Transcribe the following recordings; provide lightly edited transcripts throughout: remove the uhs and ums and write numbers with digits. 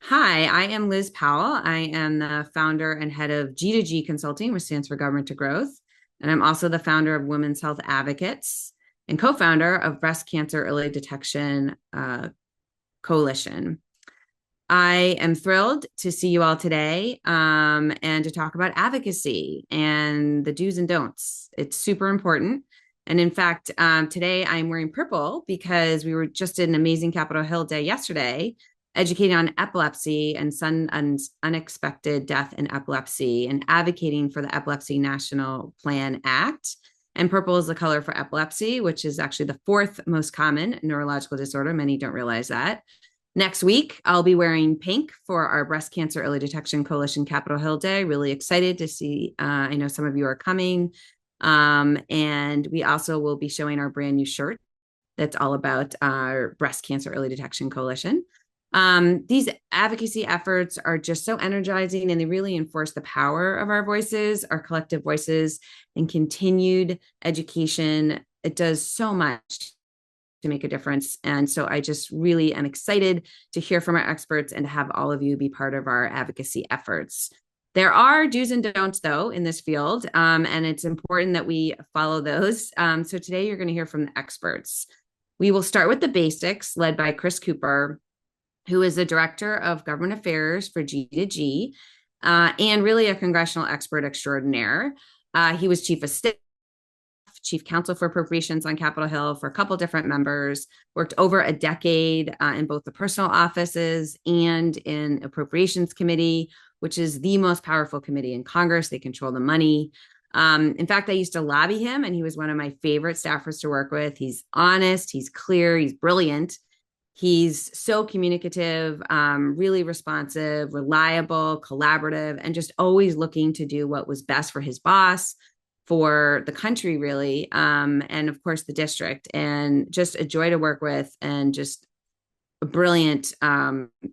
Hi, I am Liz Powell. I am the founder and head of G2G Consulting, which stands for Government to Growth. And I'm also the founder of Women's Health Advocates and co founder of Breast Cancer Early Detection Coalition. I am thrilled to see you all today and to talk about advocacy and the do's and don'ts. It's super important. And in fact, today I'm wearing purple because we were just at an amazing Capitol Hill day yesterday, educating on epilepsy and sudden unexpected death in epilepsy and advocating for the Epilepsy National Plan Act. And purple is the color for epilepsy, which is actually the fourth most common neurological disorder. Many don't realize that. Next week, I'll be wearing pink for our Breast Cancer Early Detection Coalition Capitol Hill Day. Really excited to see. I know some of you are coming. And we also will be showing our brand new shirt that's all about our Breast Cancer Early Detection Coalition. These advocacy efforts are just so energizing and they really enforce the power of our voices, our collective voices, and continued education. It does so much to make a difference. And so I just really am excited to hear from our experts and to have all of you be part of our advocacy efforts. There are do's and don'ts, though, in this field, and it's important that we follow those. So today you're going to hear from the experts. We will start with the basics, led by Chris Cooper, who is the Director of Government Affairs for G2G and really a congressional expert extraordinaire. He was Chief of Staff, Chief Counsel for Appropriations on Capitol Hill for a couple different members, worked over a decade in both the personal offices and in Appropriations Committee, which is the most powerful committee in Congress. They control the money. In fact, I used to lobby him, and he was one of my favorite staffers to work with. He's honest, he's clear, he's brilliant. He's so communicative, really responsive, reliable, collaborative, and just always looking to do what was best for his boss, for the country, really, and of course the district, and just a joy to work with, and just a brilliant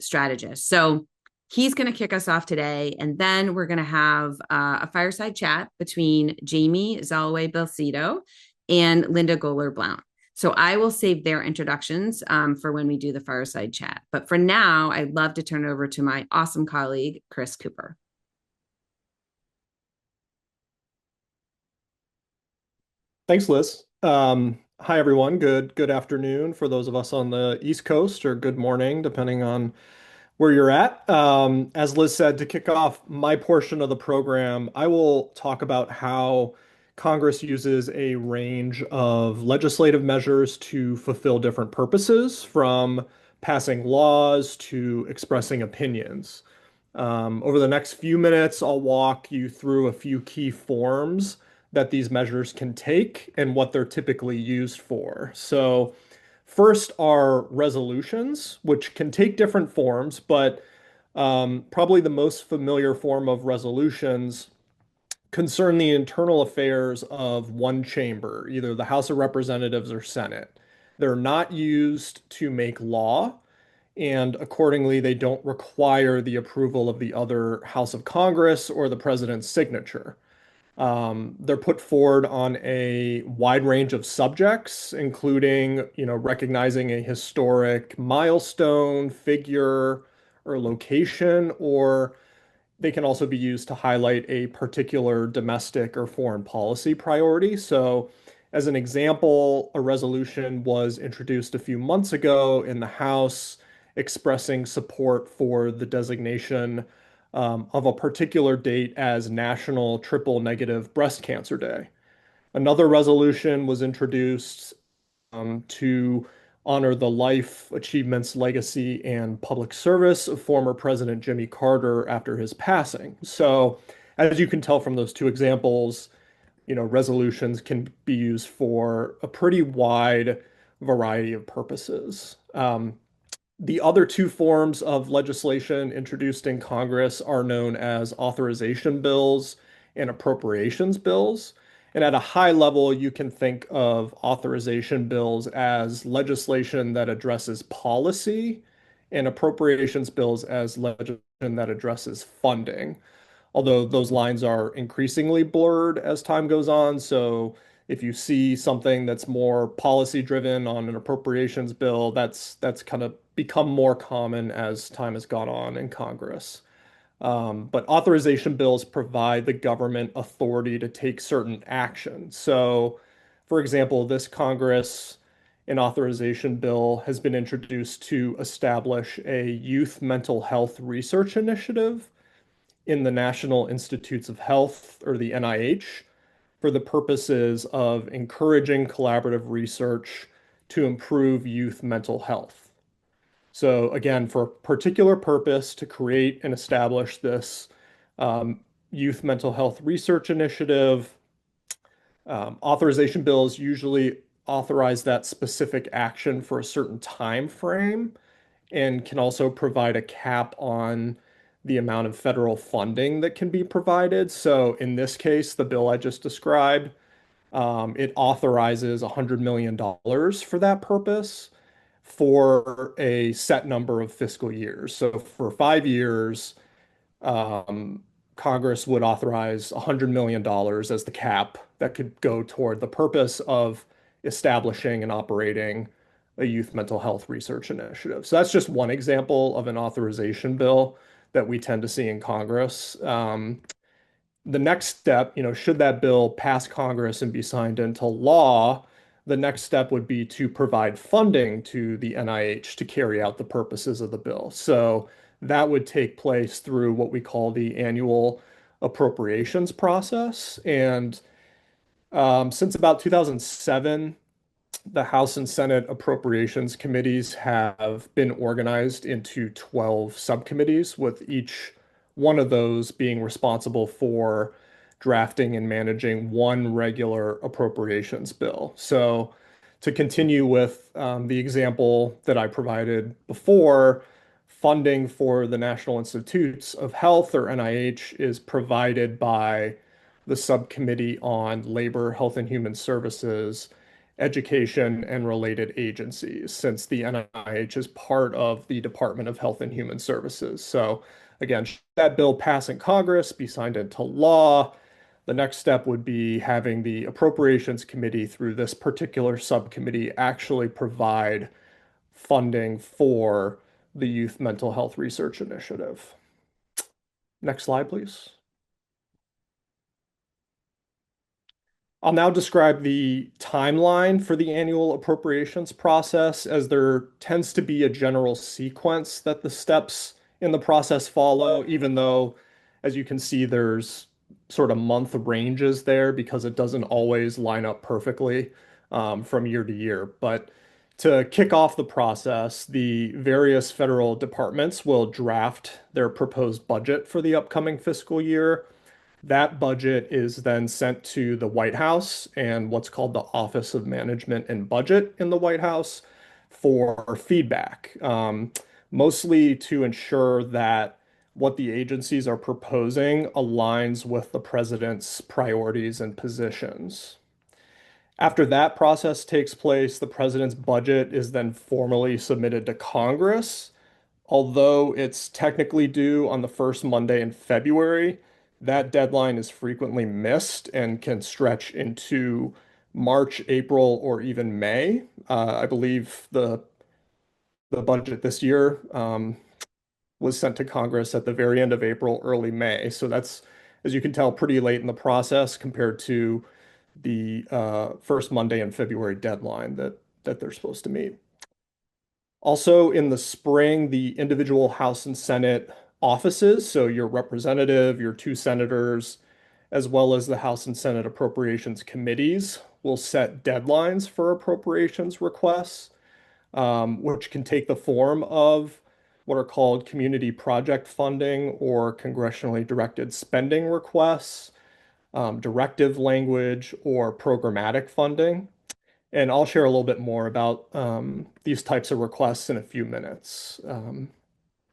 strategist. So he's going to kick us off today, and then we're going to have a fireside chat between Jamie Zalway-Belcedo and Linda Goler-Blount. So I will save their introductions for when we do the fireside chat. But for now, I'd love to turn it over to my awesome colleague, Chris Cooper. Thanks, Liz. Hi, everyone. Good afternoon for those of us on the East Coast, or good morning, depending on where you're at. As Liz said, to kick off my portion of the program, I will talk about how Congress uses a range of legislative measures to fulfill different purposes, from passing laws to expressing opinions. Over the next few minutes, I'll walk you through a few key forms that these measures can take and what they're typically used for. So, first are resolutions, which can take different forms, but probably the most familiar form of resolutions concern the internal affairs of one chamber, either the House of Representatives or Senate. They're not used to make law, and accordingly, they don't require the approval of the other House of Congress or the president's signature. They're put forward on a wide range of subjects, including, recognizing a historic milestone, figure, or location, or they can also be used to highlight a particular domestic or foreign policy priority. So, as an example, a resolution was introduced a few months ago in the House expressing support for the designation of a particular date as National Triple Negative Breast Cancer Day. Another resolution was introduced to honor the life, achievements, legacy, and public service of former President Jimmy Carter after his passing. So, as you can tell from those two examples, resolutions can be used for a pretty wide variety of purposes. The other two forms of legislation introduced in Congress are known as authorization bills and appropriations bills. And at a high level, you can think of authorization bills as legislation that addresses policy and appropriations bills as legislation that addresses funding. Although those lines are increasingly blurred as time goes on, so if you see something that's more policy driven on an appropriations bill, that's kind of become more common as time has gone on in Congress. But authorization bills provide the government authority to take certain action. So, for example, this Congress, an authorization bill has been introduced to establish a youth mental health research initiative in the National Institutes of Health, or the NIH, for the purposes of encouraging collaborative research to improve youth mental health. So again, for a particular purpose, to create and establish this um, youth mental health research initiative, authorization bills usually authorize that specific action for a certain time frame and can also provide a cap on the amount of federal funding that can be provided. So in this case, the bill I just described, it authorizes $100 million for that purpose for a set number of fiscal years. So for 5 years, um, Congress would authorize $100 million as the cap that could go toward the purpose of establishing and operating a youth mental health research initiative. So that's just one example of an authorization bill that we tend to see in Congress. The next step, should that bill pass Congress and be signed into law, the next step would be to provide funding to the NIH to carry out the purposes of the bill. So that would take place through what we call the annual appropriations process. And since about 2007, the House and Senate Appropriations committees have been organized into 12 subcommittees, with each one of those being responsible for drafting and managing one regular appropriations bill. So, to continue with the example that I provided before, funding for the National Institutes of Health, or NIH, is provided by the Subcommittee on Labor, Health and Human Services, Education, and Related Agencies, since the NIH is part of the Department of Health and Human Services. So, again, should that bill pass in Congress, be signed into law, the next step would be having the Appropriations Committee, through this particular subcommittee, actually provide funding for the Youth Mental Health Research Initiative. Next slide, please. I'll now describe the timeline for the annual appropriations process, as there tends to be a general sequence that the steps in the process follow, even though, as you can see, there's sort of month ranges there because it doesn't always line up perfectly from year to year. But to kick off the process, the various federal departments will draft their proposed budget for the upcoming fiscal year. That budget is then sent to the White House and what's called the Office of Management and Budget in the White House for feedback, mostly to ensure that what the agencies are proposing aligns with the president's priorities and positions. After that process takes place, the president's budget is then formally submitted to Congress. Although it's technically due on the first Monday in February, that deadline is frequently missed and can stretch into March, April, or even May. I believe the budget this year was sent to Congress at the very end of April, early May. So that's, as you can tell, pretty late in the process compared to the first Monday in February deadline that they're supposed to meet. Also, in the spring, the individual House and Senate offices, so your representative, your two senators, as well as the House and Senate Appropriations committees, will set deadlines for appropriations requests, which can take the form of what are called community project funding or congressionally directed spending requests, directive language, or programmatic funding. And I'll share a little bit more about these types of requests in a few minutes.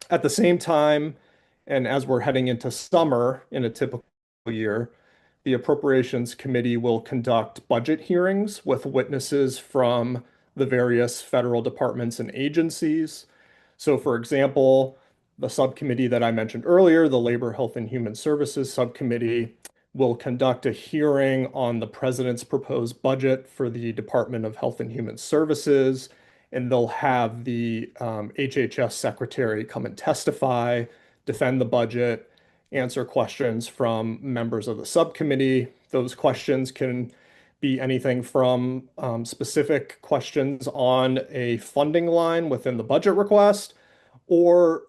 At the same time, and as we're heading into summer in a typical year, the Appropriations Committee will conduct budget hearings with witnesses from the various federal departments and agencies. So, for example, the subcommittee that I mentioned earlier, the Labor, Health, and Human Services Subcommittee, will conduct a hearing on the president's proposed budget for the Department of Health and Human Services, and they'll have the HHS secretary come and testify, defend the budget, answer questions from members of the subcommittee. Those questions can be anything from specific questions on a funding line within the budget request, or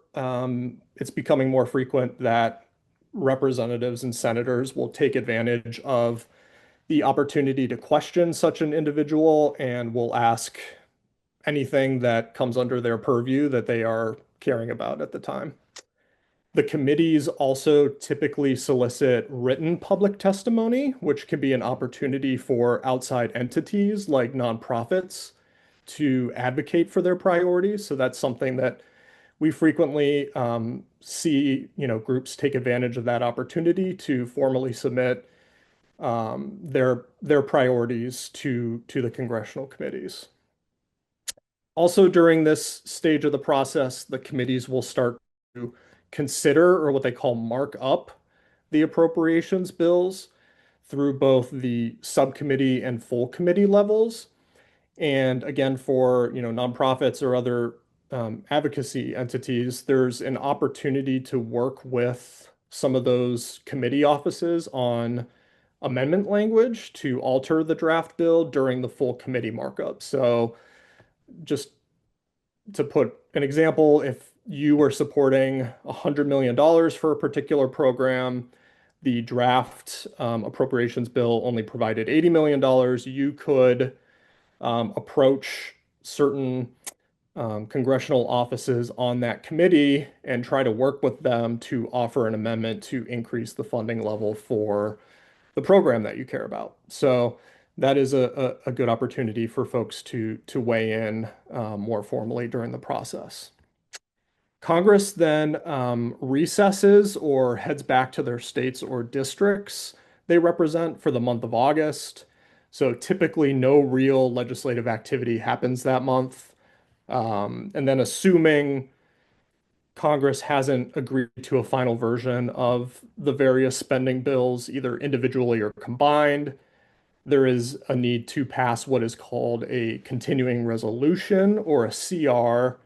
it's becoming more frequent that representatives and senators will take advantage of the opportunity to question such an individual and will ask anything that comes under their purview that they are caring about at the time. The committees also typically solicit written public testimony, which can be an opportunity for outside entities like nonprofits to advocate for their priorities. So that's something that we frequently see, groups take advantage of that opportunity to formally submit their priorities to the congressional committees. Also, during this stage of the process, the committees will start to consider, or what they call mark up, the appropriations bills through both the subcommittee and full committee levels. And again, for nonprofits or other advocacy entities, there's an opportunity to work with some of those committee offices on amendment language to alter the draft bill during the full committee markup. So just to put an example, if you were supporting $100 million for a particular program, the draft appropriations bill only provided $80 million, you could approach certain congressional offices on that committee and try to work with them to offer an amendment to increase the funding level for the program that you care about. So that is a good opportunity for folks to weigh in more formally during the process. Congress then recesses or heads back to their states or districts they represent for the month of August. So typically no real legislative activity happens that month. And then assuming Congress hasn't agreed to a final version of the various spending bills, either individually or combined, there is a need to pass what is called a continuing resolution or a CR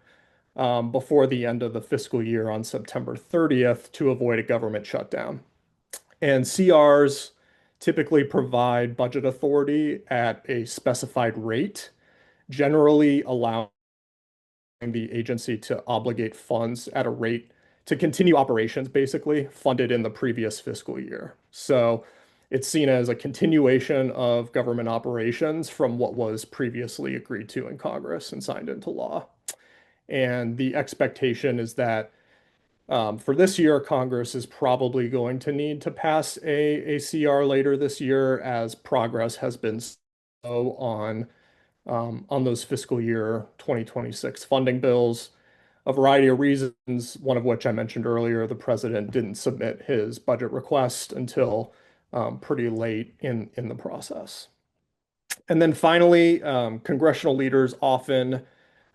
before the end of the fiscal year on September 30th to avoid a government shutdown. And CRs typically provide budget authority at a specified rate, generally allowing the agency to obligate funds at a rate to continue operations, basically funded in the previous fiscal year. So it's seen as a continuation of government operations from what was previously agreed to in Congress and signed into law. And the expectation is that for this year, Congress is probably going to need to pass a CR later this year as progress has been slow on those fiscal year 2026 funding bills. A variety of reasons, one of which I mentioned earlier, the president didn't submit his budget request until pretty late in the process. And then finally, congressional leaders often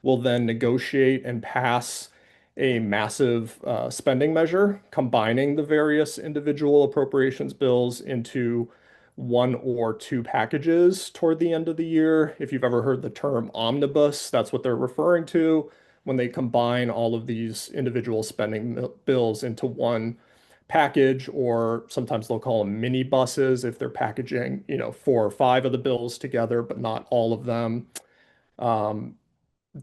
will then negotiate and pass a massive spending measure, combining the various individual appropriations bills into one or two packages toward the end of the year. If you've ever heard the term omnibus, that's what they're referring to when they combine all of these individual spending bills into one package, or sometimes they'll call them mini buses if they're packaging, 4 or 5 of the bills together, but not all of them. Um,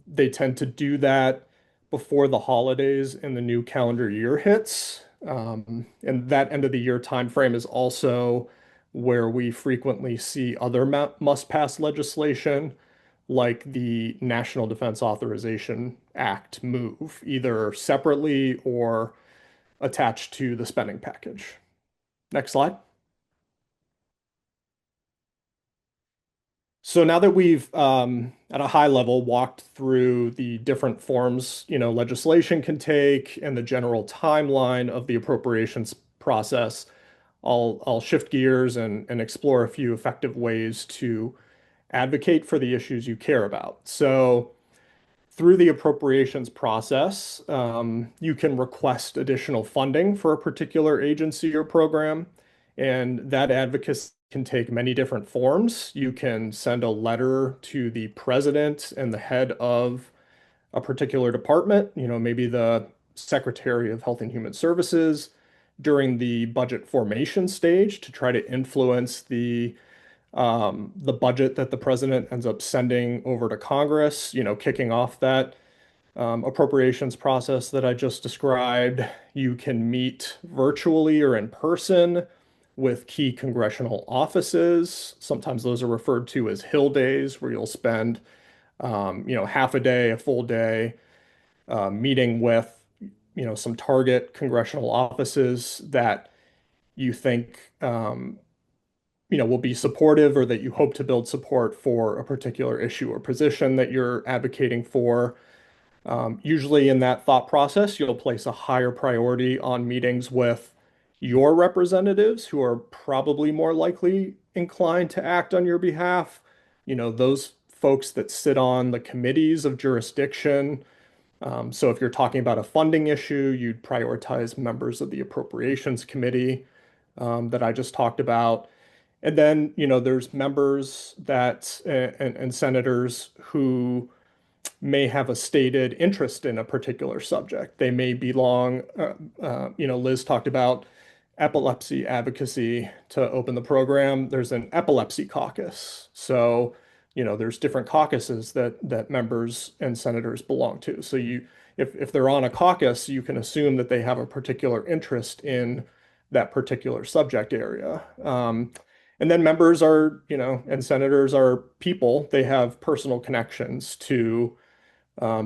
they tend to do that before the holidays and the new calendar year hits. And that end of the year timeframe is also where we frequently see other must-pass legislation, like the National Defense Authorization Act move, either separately or attached to the spending package. Next slide. So now that we've, at a high level, walked through the different forms, legislation can take and the general timeline of the appropriations process, I'll shift gears and explore a few effective ways to advocate for the issues you care about. So through the appropriations process, you can request additional funding for a particular agency or program. And that advocacy can take many different forms. You can send a letter to the president and the head of a particular department, maybe the Secretary of Health and Human Services during the budget formation stage to try to influence the budget that the president ends up sending over to Congress, kicking off that appropriations process that I just described. You can meet virtually or in person with key congressional offices. Sometimes those are referred to as Hill days, where you'll spend, half a day, a full day, meeting with, some target congressional offices that you think, will be supportive or that you hope to build support for a particular issue or position that you're advocating for. Usually in that thought process, you'll place a higher priority on meetings with your representatives who are probably more likely inclined to act on your behalf. Those folks that sit on the committees of jurisdiction. So if you're talking about a funding issue, you'd prioritize members of the Appropriations Committee that I just talked about. And then, there's members that and senators who may have a stated interest in a particular subject. They may belong, Liz talked about epilepsy advocacy to open the program. There's an epilepsy caucus. So, there's different caucuses that members and senators belong to. So if they're on a caucus, you can assume that they have a particular interest in that particular subject area. And then members are, and senators are people. They have personal connections to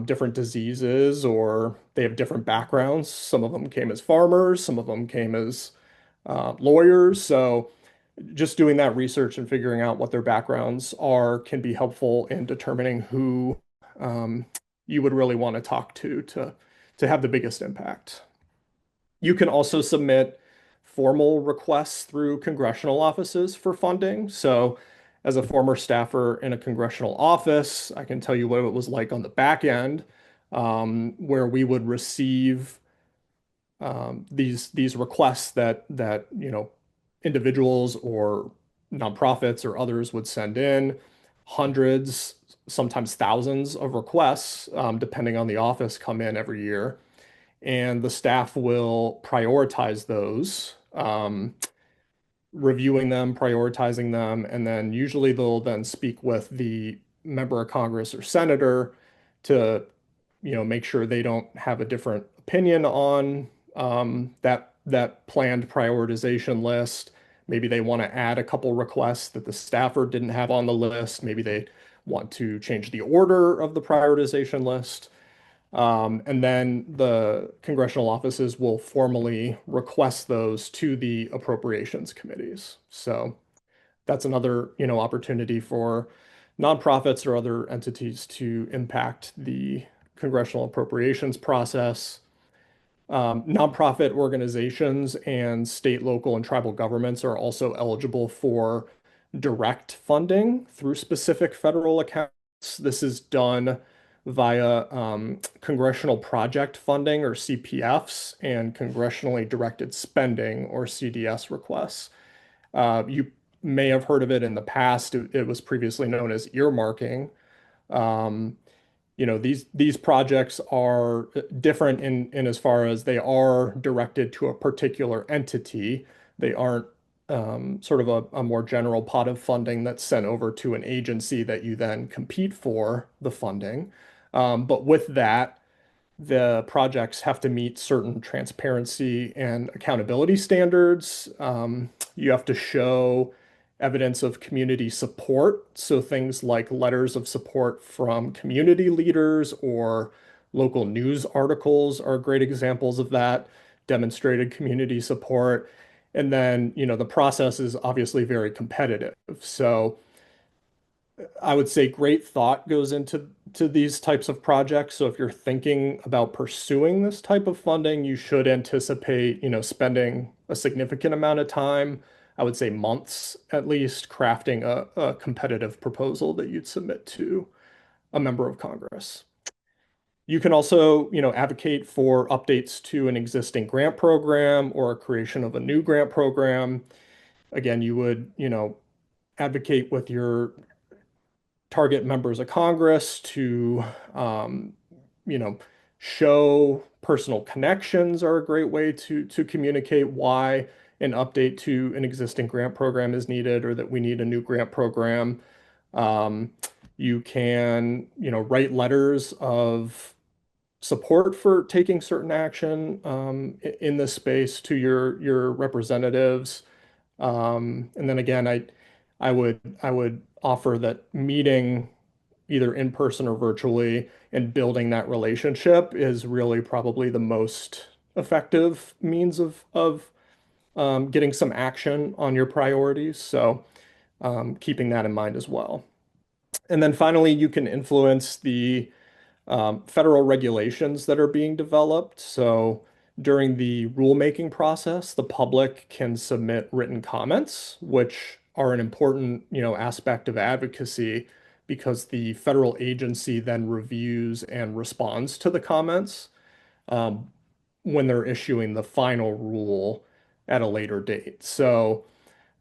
different diseases, or they have different backgrounds. Some of them came as farmers, some of them came as lawyers. So just doing that research and figuring out what their backgrounds are can be helpful in determining who um, you would really want to talk to have the biggest impact. You can also submit formal requests through congressional offices for funding. So, as a former staffer in a congressional office, I can tell you what it was like on the back end, where we would receive these requests that individuals or nonprofits or others would send in, hundreds, sometimes thousands of requests, depending on the office, come in every year, and the staff will prioritize those, reviewing them, prioritizing them, and then usually they'll then speak with the member of Congress or senator to, make sure they don't have a different opinion on that planned prioritization list. Maybe they want to add a couple requests that the staffer didn't have on the list. Maybe they want to change the order of the prioritization list. And then the congressional offices will formally request those to the appropriations committees. So that's another, opportunity for nonprofits or other entities to impact the congressional appropriations process. Nonprofit organizations and state, local, and tribal governments are also eligible for direct funding through specific federal accounts. This is done via congressional project funding or CPFs and congressionally directed spending or CDS requests. You may have heard of it in the past. It was previously known as earmarking. Um, these projects are different in as far as they are directed to a particular entity. They aren't sort of a more general pot of funding that's sent over to an agency that you then compete for the funding. But with that, the projects have to meet certain transparency and accountability standards. You have to show evidence of community support. So things like letters of support from community leaders or local news articles are great examples of that, demonstrated community support. And then, the process is obviously very competitive. So I would say great thought goes into these types of projects. So if you're thinking about pursuing this type of funding, you should anticipate, spending a significant amount of time, I would say months at least, crafting a competitive proposal that you'd submit to a member of Congress. You can also, advocate for updates to an existing grant program or a creation of a new grant program. again, you would, advocate with your target members of Congress to, um, you know, show personal connections are a great way to communicate why an update to an existing grant program is needed or that we need a new grant program. Um, you can, write letters of support for taking certain action in this space to your representatives. And then again, I would offer that meeting either in person or virtually and building that relationship is really probably the most effective means of getting some action on your priorities. So keeping that in mind as well. And then finally, you can influence the federal regulations that are being developed. So during the rulemaking process, the public can submit written comments, which are an important, aspect of advocacy because the federal agency then reviews and responds to the comments um, when they're issuing the final rule at a later date. So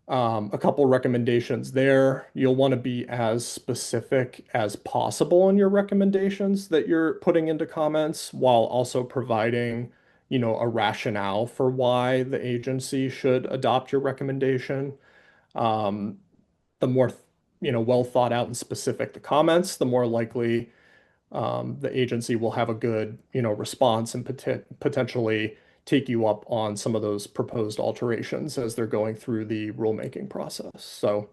a couple recommendations there. You'll want to be as specific as possible in your recommendations that you're putting into comments while also providing, a rationale for why the agency should adopt your recommendation. Um, the more, well thought out and specific the comments, the more likely the agency will have a good, response and potentially take you up on some of those proposed alterations as they're going through the rulemaking process. So,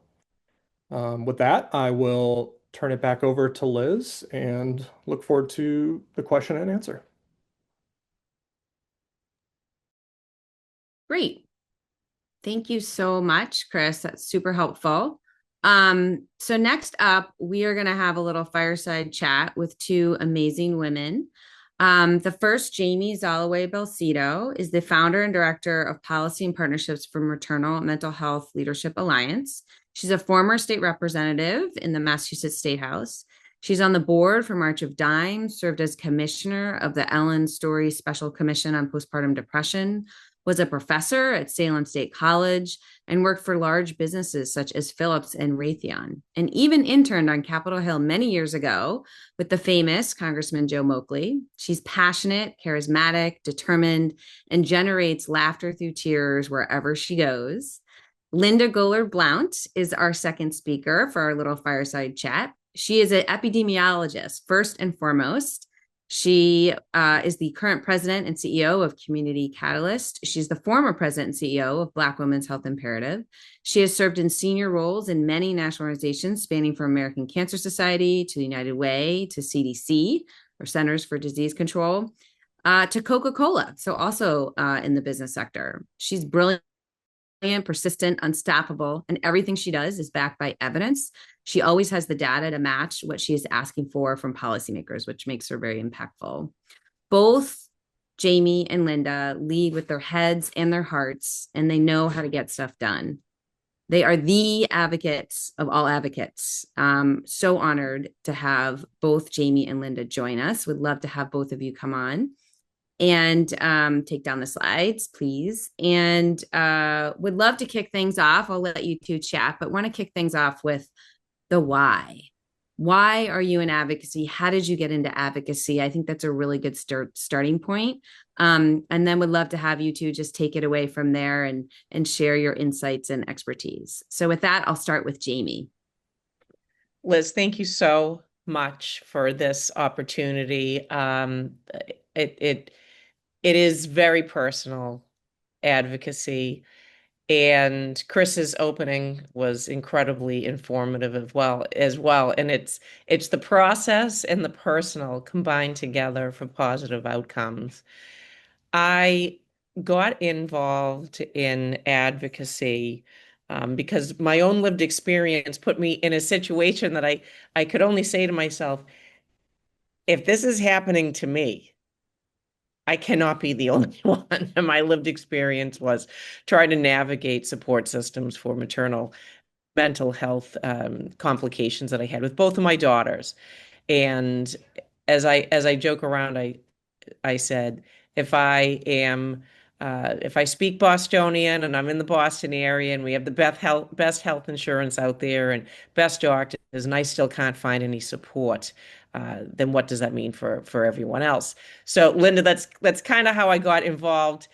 with that, I will turn it back over to Liz and look forward to the question and answer. Great. Thank you so much, Chris. That's super helpful. So next up, we are going to have a little fireside chat with two amazing women. The first, Jamie Zalaway Belcito, is the founder and director of policy and partnerships for Maternal Mental Health Leadership Alliance. She's a former state representative in the Massachusetts State House. She's on the board for March of Dimes, served as commissioner of the Ellen Story Special Commission on Postpartum Depression, was a professor at Salem State College, and worked for large businesses such as Philips and Raytheon, and even interned on Capitol Hill many years ago with the famous Congressman Joe Moakley. She's passionate, charismatic, determined, and generates laughter through tears wherever she goes. Linda Goler-Blount is our second speaker for our little fireside chat. She is an epidemiologist, first and foremost. She is the current president and CEO of Community Catalyst. She's the former president and CEO of Black Women's Health Imperative. She has served in senior roles in many national organizations, spanning from American Cancer Society to the United Way to CDC, or Centers for Disease Control, to Coca-Cola, so also in the business sector. She's brilliant, persistent, unstoppable, and everything she does is backed by evidence. She always has the data to match what she is asking for from policymakers, which makes her very impactful. Both Jamie and Linda lead with their heads and their hearts, and they know how to get stuff done. They are the advocates of all advocates. So honored to have both Jamie and Linda join us. Would love to have both of you come on and take down the slides, please. And would love to kick things off. I'll let you two chat, but want to kick things off with the why. Why are you in advocacy? How did you get into advocacy? I think that's a really good starting point. And then would love to have you two just take it away from there and share your insights and expertise. So with that, I'll start with Jamie. Liz, thank you so much for this opportunity. It is very personal advocacy, and Chris's opening was incredibly informative as well. And it's the process and the personal combined together for positive outcomes. I got involved in advocacy because my own lived experience put me in a situation that I could only say to myself, if this is happening to me, I cannot be the only one. And my lived experience was trying to navigate support systems for maternal mental health complications that I had with both of my daughters. And as I joke around, I said, if I am If I speak Bostonian and I'm in the Boston area and we have the best health insurance out there and best doctors, and I still can't find any support, then what does that mean for everyone else? So, Linda, that's kind of how I got involved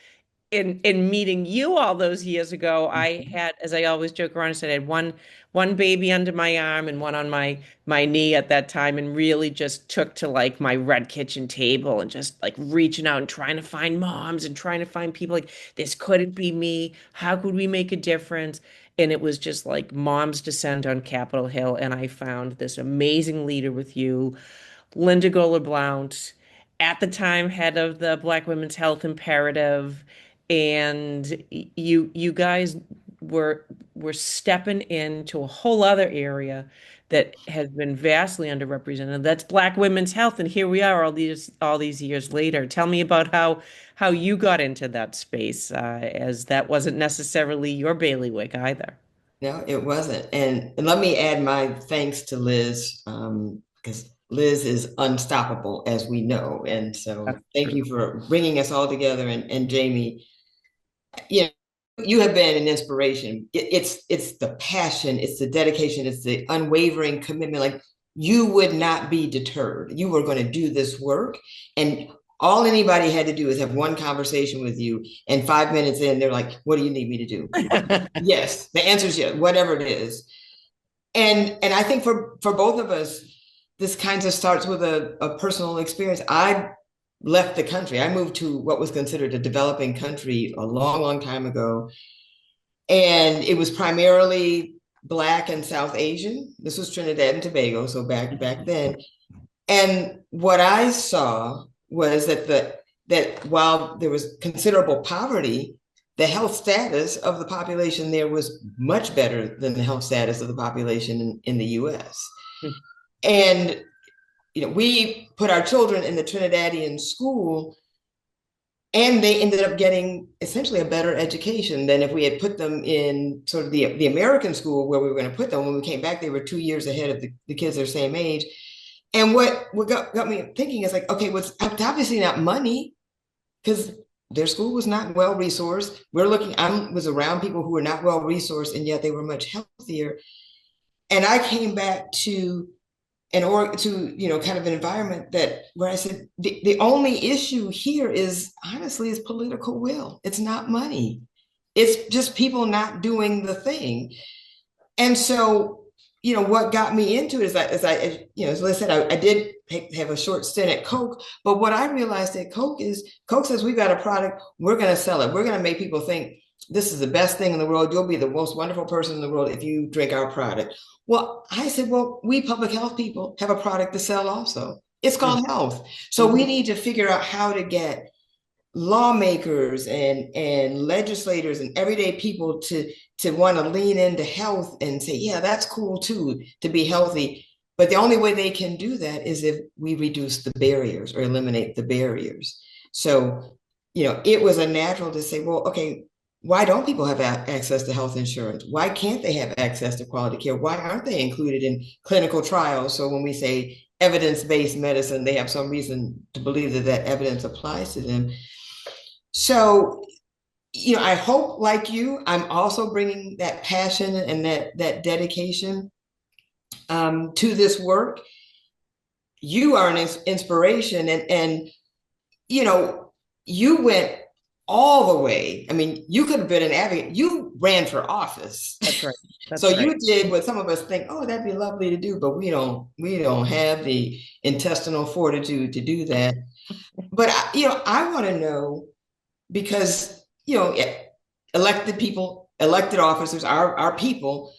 in meeting you all those years ago. I had, as I always joke around, I said I had one baby under my arm and one on my knee at that time, and really just took to like my red kitchen table and just like reaching out and trying to find moms and trying to find people like this couldn't be me. How could we make a difference? And it was just like Moms Descend on Capitol Hill, and I found this amazing leader with you, Linda Goler-Blount, at the time head of the Black Women's Health Imperative, and you guys were stepping into a whole other area that has been vastly underrepresented. That's Black women's health, and here we are all these years later. Tell me about how you got into that space, as that wasn't necessarily your bailiwick either. No, it wasn't. And let me add my thanks to Liz, because Liz is unstoppable, as we know. And so That's thank true. you for bringing us all together. And Jamie, you know, you have been an inspiration. It's the passion, it's the dedication, it's the unwavering commitment. Like you would not be deterred. You were going to do this work, and all anybody had to do is have one conversation with you. And 5 minutes in, they're like, "What do you need me to do?" Yes, the answer is yes, whatever it is. And I think for both of us, this kind of starts with a personal experience. I left the country. I moved to what was considered a developing country a long, long time ago. And it was primarily Black and South Asian. This was Trinidad and Tobago, so back then. And what I saw was that while there was considerable poverty, the health status of the population there was much better than the health status of the population in the US. And we put our children in the Trinidadian school, and they ended up getting essentially a better education than if we had put them in sort of the American school where we were going to put them. When we came back, they were 2 years ahead of the kids their same age. And what got me thinking is like, okay, it's obviously not money, because their school was not well resourced. I was around people who were not well resourced, and yet they were much healthier. And I came back to kind of an environment where I said the only issue here is political will. It's not money. It's just people not doing the thing. And so, what got me into it is as I said, I did have a short stint at Coke, but what I realized at Coke says, we've got a product, we're going to sell it. We're going to make people think this is the best thing in the world. You'll be the most wonderful person in the world if you drink our product. Well, I said, we public health people have a product to sell also. It's called health. So we need to figure out how to get lawmakers and legislators and everyday people to want to lean into health and say, yeah, that's cool too, to be healthy. But the only way they can do that is if we reduce the barriers or eliminate the barriers. So, it was a natural to say, well, okay, why don't people have access to health insurance? Why can't they have access to quality care? Why aren't they included in clinical trials? So when we say evidence-based medicine, they have some reason to believe that evidence applies to them. So, I hope, like you, I'm also bringing that passion and that dedication to this work. You are an inspiration, and you went all the way. I mean, you could have been an advocate. You ran for office. That's right. That's so right. You did what some of us think, oh, that'd be lovely to do, but we don't have the intestinal fortitude to do that. But I want to know, because elected officers are our people,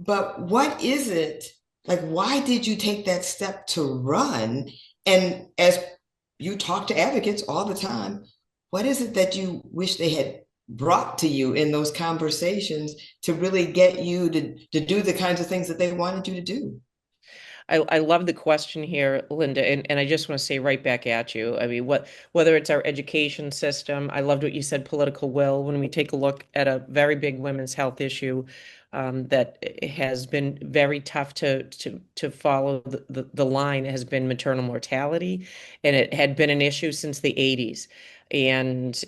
but what is it like? Why did you take that step to run? And as you talk to advocates all the time, what is it that you wish they had brought to you in those conversations to really get you to do the kinds of things that they wanted you to do? I love the question here, Linda, and I just want to say right back at you. I mean, whether it's our education system, I loved what you said, political will. When we take a look at a very big women's health issue, that has been very tough to follow the line, has been maternal mortality, and it had been an issue since the 80s. and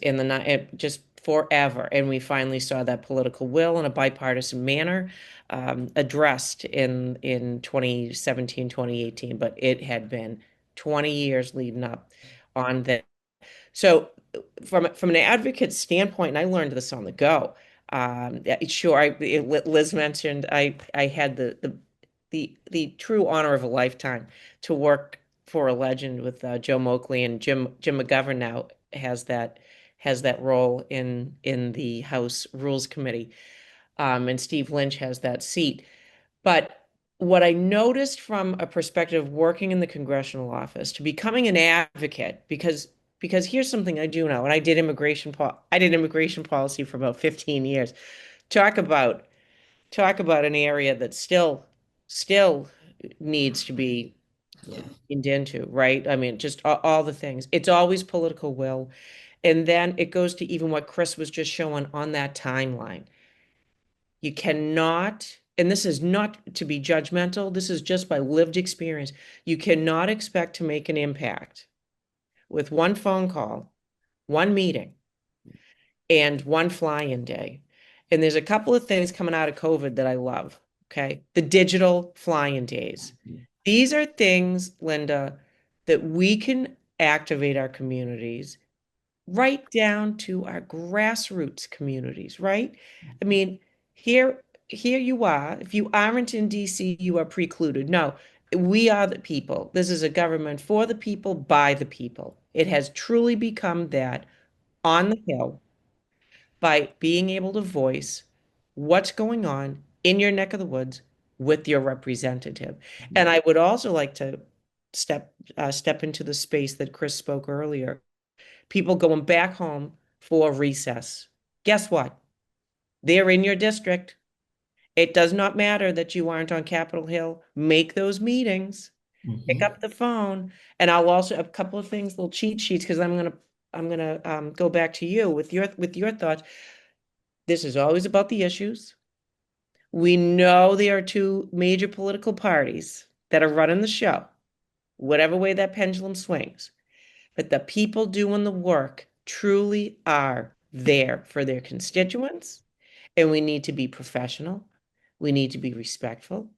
just forever. And we finally saw that political will in a bipartisan manner addressed in 2017, 2018, but it had been 20 years leading up on that. So from an advocate standpoint, and I learned this on the go. Sure, Liz mentioned I had the true honor of a lifetime to work for a legend with Joe Moakley, and Jim McGovern now has that role in the House Rules Committee, and Steve Lynch has that seat. But what I noticed from a perspective of working in the congressional office to becoming an advocate, because here's something I do know, and I did immigration policy for about 15 years. Talk about an area that still needs to be into, right? I mean, just all the things. It's always political will. And then it goes to even what Chris was just showing on that timeline. You cannot, and this is not to be judgmental, this is just by lived experience. You cannot expect to make an impact with one phone call, one meeting, and one fly-in day. And there's a couple of things coming out of COVID that I love, okay? The digital fly-in days. These are things, Linda, that we can activate our communities right down to our grassroots communities, right? I mean, here you are. If you aren't in DC, you are precluded. No, we are the people. This is a government for the people, by the people. It has truly become that on the Hill by being able to voice what's going on in your neck of the woods with your representative. And I would also like to step into the space that Chris spoke earlier. People going back home for recess. Guess what? They're in your district. It does not matter that you aren't on Capitol Hill. Make those meetings. Pick up the phone. And I'll also a couple of things, little cheat sheets, because I'm gonna go back to you with your thoughts. This is always about the issues. We know there are two major political parties that are running the show, whatever way that pendulum swings. But the people doing the work truly are there for their constituents, and we need to be professional. We need to be respectful.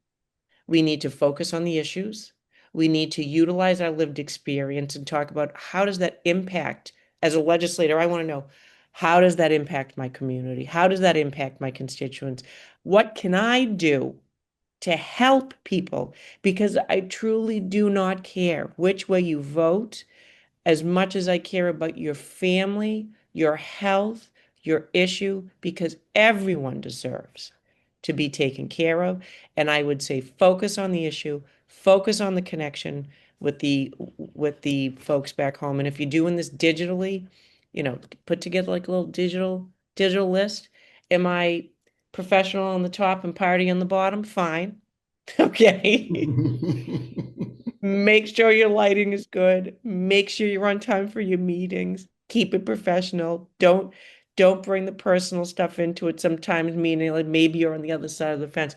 We need to focus on the issues. We need to utilize our lived experience and talk about how does that impact, as a legislator, I want to know, how does that impact my community? How does that impact my constituents? What can I do to help people? Because I truly do not care which way you vote, as much as I care about your family, your health, your issue, because everyone deserves to be taken care of. And I would say focus on the issue, focus on the connection with the folks back home. And if you're doing this digitally, put together like a little digital list. Am I professional on the top and party on the bottom? Fine. Okay. Make sure your lighting is good. Make sure you're on time for your meetings. Keep it professional. Don't bring the personal stuff into it. Sometimes meaning like maybe you're on the other side of the fence.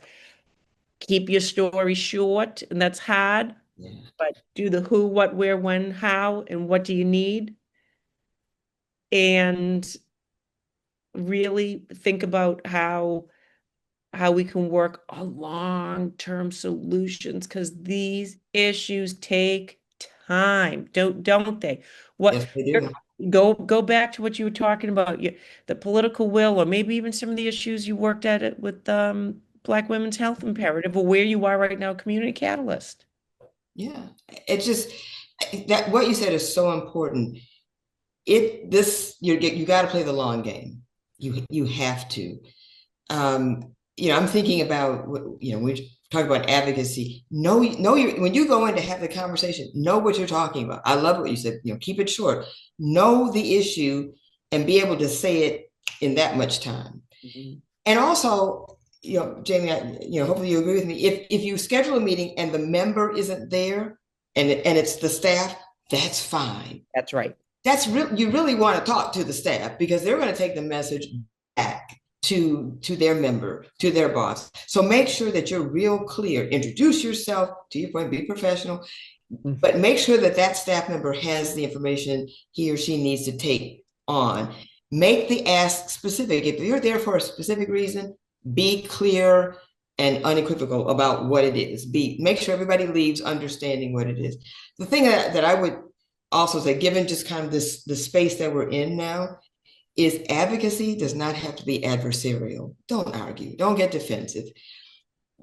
Keep your story short, and that's hard. Yeah. But do the who, what, where, when, how, and what do you need? And really think about how we can work on long-term solutions, because these issues take time, don't they? Yes, they do. Go back to what you were talking about, the political will, or maybe even some of the issues you worked at it with Black women's health imperative, or where you are right now, community catalyst. Yeah, it's just that what you said is so important. You got to play the long game. You have to. I'm thinking about we talk about advocacy. When you go in to have the conversation, know what you're talking about. I love what you said. Keep it short. Know the issue and be able to say it in that much time. Mm-hmm. And also, Jamie, hopefully you agree with me. If you schedule a meeting and the member isn't there, and it's the staff, that's fine. That's right. That's you really want to talk to the staff, because they're going to take the message back to their member, to their boss. So make sure that you're real clear. Introduce yourself, to your point, be professional. but make sure that that staff member has the information he or she needs to take on. Make the ask specific. If you're there for a specific reason, be clear and unequivocal about what it is. Make sure everybody leaves understanding what it is. The thing that I would also say, given just kind of the space that we're in now, is advocacy does not have to be adversarial. Don't argue. Don't get defensive.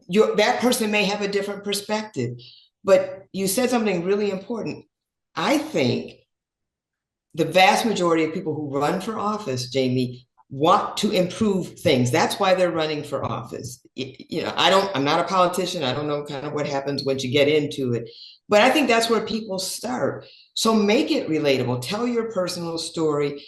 That person may have a different perspective, but you said something really important. I think the vast majority of people who run for office, Jamie, want to improve things. That's why they're running for office. I'm not a politician. I don't know kind of what happens once you get into it, but I think that's where people start. So make it relatable. Tell your personal story.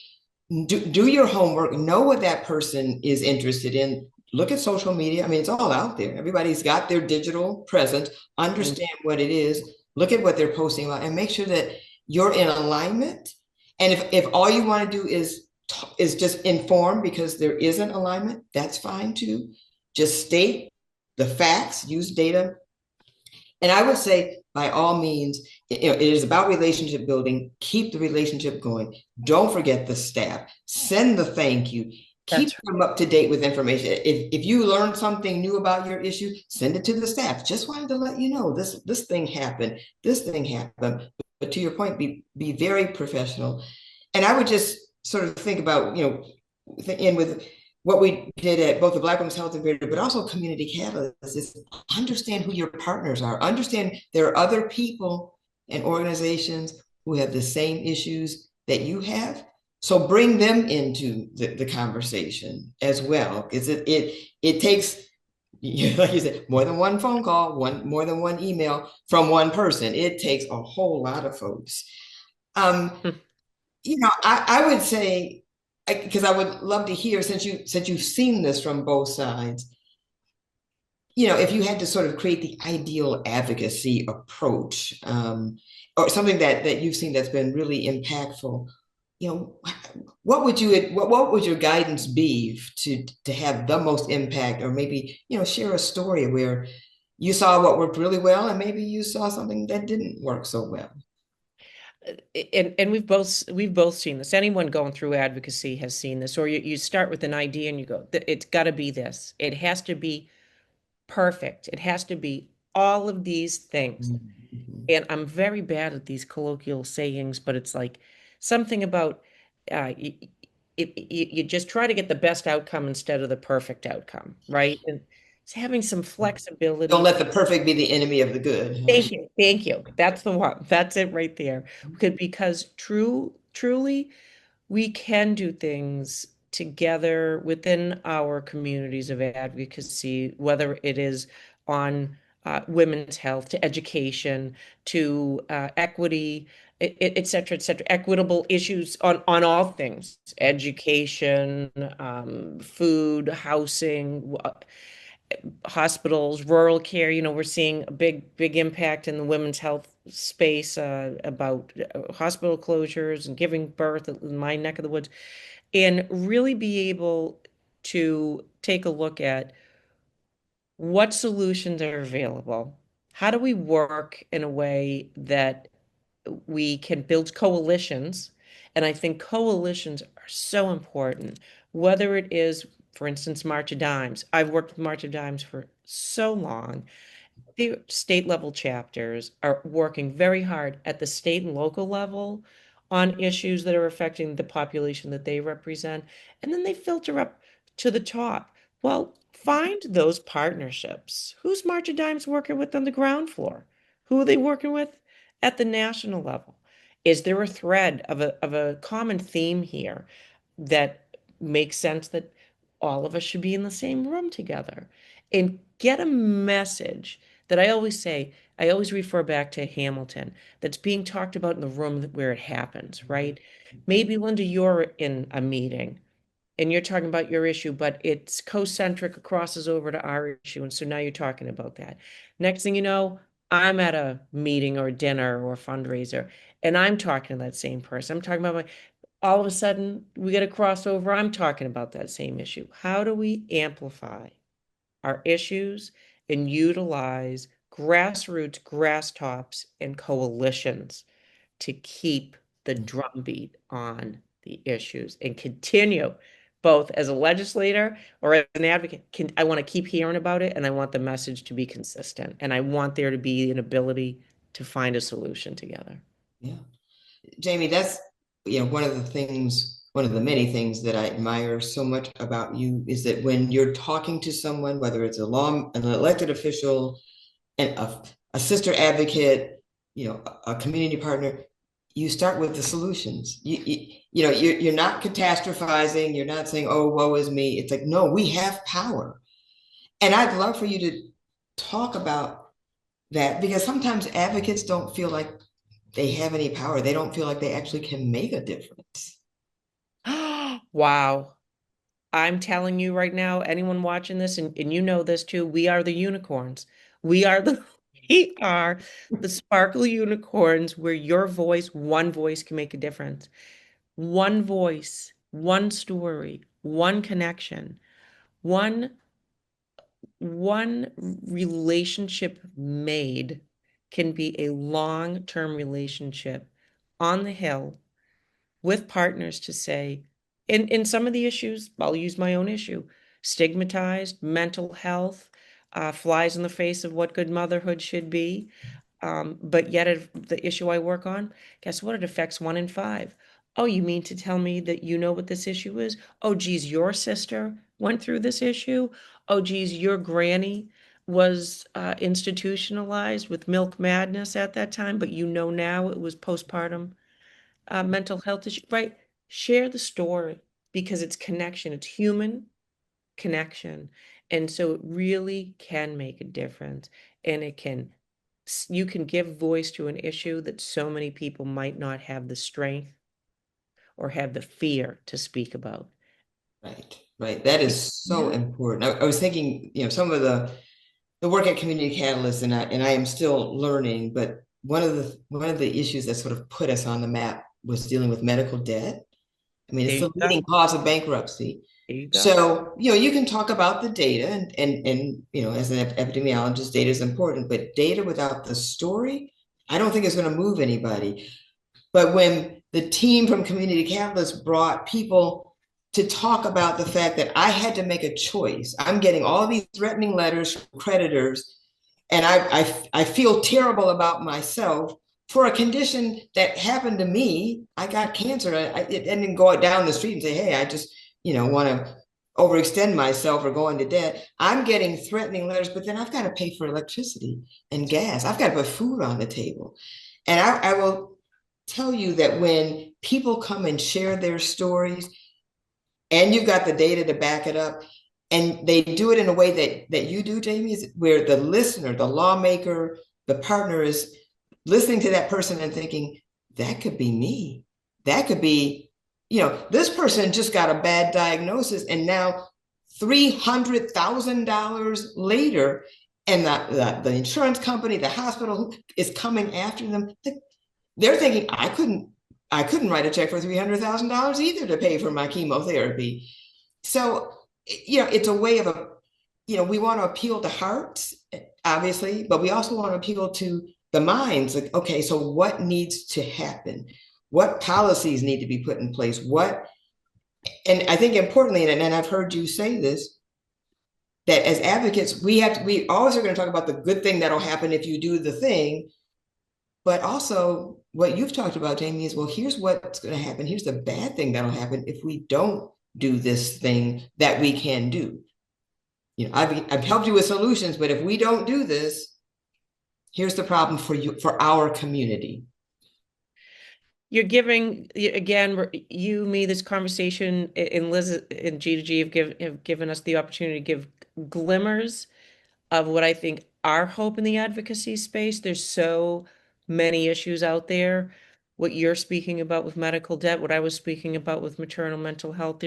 Do your homework. Know what that person is interested in. Look at social media. I mean, it's all out there. Everybody's got their digital presence. Understand what it is. Look at what they're posting about, and make sure that you're in alignment. And if all you want to do is just inform because there isn't alignment, that's fine too. Just state the facts, use data. And I would say, by all means, it is about relationship building. Keep the relationship going. Don't forget the staff. Send the thank you. Keep them up to date with information. If you learn something new about your issue, send it to the staff. Just wanted to let you know this thing happened. This thing happened. But to your point, be very professional. And I would just sort of think about, in with what we did at both the Black Women's Health Incubator, but also Community Catalyst, is understand who your partners are. Understand there are other people and organizations who have the same issues that you have. So bring them into the conversation as well. Because it takes, like you said, more than one phone call, more than one email from one person. It takes a whole lot of folks. I would say, because I would love to hear, since you've seen this from both sides, if you had to sort of create the ideal advocacy approach, or something that you've seen that's been really impactful, what would your guidance be to have the most impact? Or maybe, share a story where you saw what worked really well and maybe you saw something that didn't work so well. And we've both seen this. Anyone going through advocacy has seen this. Or you start with an idea and you go, it's got to be this. It has to be perfect. It has to be all of these things. Mm-hmm. And I'm very bad at these colloquial sayings, but it's like something about you just try to get the best outcome instead of the perfect outcome, right? And it's having some flexibility. Don't let the perfect be the enemy of the good. Thank you. Thank you. That's the one. That's it right there. Because truly, we can do things together within our communities of advocacy, whether it is on women's health, to education, to equity, et cetera, equitable issues on all things, education, food, housing, hospitals, rural care. We're seeing a big impact in the women's health space about hospital closures and giving birth in my neck of the woods, and really be able to take a look at what solutions are available. How do we work in a way that we can build coalitions? And I think coalitions are so important, whether it is, for instance, March of Dimes. I've worked with March of Dimes for so long. The state level chapters are working very hard at the state and local level on issues that are affecting the population that they represent. And then they filter up to the top. Well, find those partnerships. Who's March of Dimes working with on the ground floor? Who are they working with at the national level? Is there a thread of a common theme here that makes sense that all of us should be in the same room together and get a message that I always say, I always refer back to Hamilton, that's being talked about in the room where it happens, right? Maybe, Linda, you're in a meeting and you're talking about your issue, but it's co-centric, crosses over to our issue. And so now you're talking about that. Next thing you know, I'm at a meeting or dinner or fundraiser, and I'm talking to that same person. I'm talking about all of a sudden we get a crossover. I'm talking about that same issue. How do we amplify our issues and utilize grassroots, grass tops, and coalitions to keep the drumbeat on the issues and continue both as a legislator or as an advocate. I want to keep hearing about it, and I want the message to be consistent, and I want there to be an ability to find a solution together. Yeah. Jamie, that's, one of the things, one of the many things that I admire so much about you is that when you're talking to someone, whether it's an elected official, and a sister advocate, a community partner, you start with the solutions. You're not catastrophizing. You're not saying, "Oh, woe is me." It's like, no, we have power, and I'd love for you to talk about that, because sometimes advocates don't feel like they have any power. They don't feel like they actually can make a difference. Wow. I'm telling you right now, anyone watching this, and you know this too, we are the unicorns. We are the we are the sparkle unicorns where your voice, one voice can make a difference. One voice, one story, one connection, one one relationship made can be a long-term relationship on the Hill with partners to say, in some of the issues, I'll use my own issue, stigmatized, mental health, flies in the face of what good motherhood should be. But yet the issue I work on, guess what? It affects 1 in 5. Oh, you mean to tell me that you know what this issue is? Oh, geez, your sister went through this issue. Oh, geez, your granny was institutionalized with milk madness at that time, but you know now it was postpartum mental health issue, right? Share the story because it's connection, it's human connection. And so it really can make a difference. And you can give voice to an issue that so many people might not have the strength or have the fear to speak about. Right. That is so important. I was thinking, some of the work at Community Catalyst, and I am still learning, but one of the issues that sort of put us on the map was dealing with medical debt. I mean, it's There you the leading go. cause of bankruptcy. There you go. So, you can talk about the data and as an epidemiologist, data is important, but data without the story, I don't think is going to move anybody. But when the team from Community Catalyst brought people to talk about the fact that I had to make a choice, I'm getting all these threatening letters from creditors, and I feel terrible about myself for a condition that happened to me. I got cancer. I didn't go down the street and say, "Hey, I just want to overextend myself or go into debt." I'm getting threatening letters, but then I've got to pay for electricity and gas. I've got to put food on the table. And I will tell you that when people come and share their stories, and you've got the data to back it up, and they do it in a way that you do, Jamie, is where the listener, the lawmaker, the partner is listening to that person and thinking, that could be me. That could be, this person just got a bad diagnosis, and now $300,000 later, and the insurance company, the hospital is coming after them. They're thinking, I couldn't write a check for $300,000 either to pay for my chemotherapy. So, it's a way of we want to appeal to hearts, obviously, but we also want to appeal to the minds. Like, okay, so what needs to happen? What policies need to be put in place? And I think importantly, and I've heard you say this, that as advocates, we always are going to talk about the good thing that'll happen if you do the thing. But also what you've talked about, Jamie, is, well, here's what's going to happen. Here's the bad thing that'll happen if we don't do this thing that we can do. I've helped you with solutions, but if we don't do this, here's the problem for our community. You're giving, again, you, me, this conversation, and Liz and G2G have given us the opportunity to give glimmers of what I think our hope in the advocacy space. There's so many issues out there. What you're speaking about with medical debt, what I was speaking about with maternal mental health,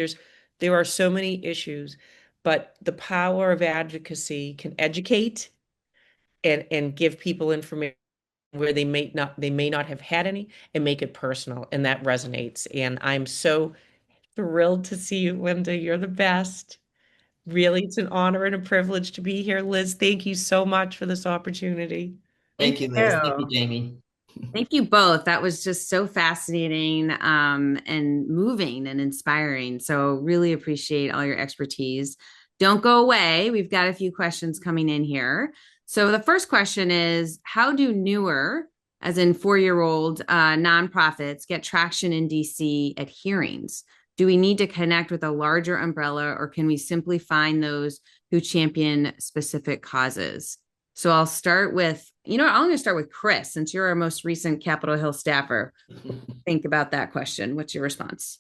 there are so many issues, but the power of advocacy can educate and give people information where they may not have had any, and make it personal, and that resonates. And I'm so thrilled to see you, Linda. You're the best. Really, it's an honor and a privilege to be here. Liz, thank you so much for this opportunity. Thank Thank you, Liz. Thank you, you. Jamie. Thank you both. That was just so fascinating and moving and inspiring. So, really appreciate all your expertise. Don't go away. We've got a few questions coming in here. So, the first question is: how do newer, as in 4-year-old nonprofits, get traction in DC at hearings? Do we need to connect with a larger umbrella, or can we simply find those who champion specific causes? So I'll start with, I'm going to start with Chris, since you're our most recent Capitol Hill staffer. Think about that question. What's your response?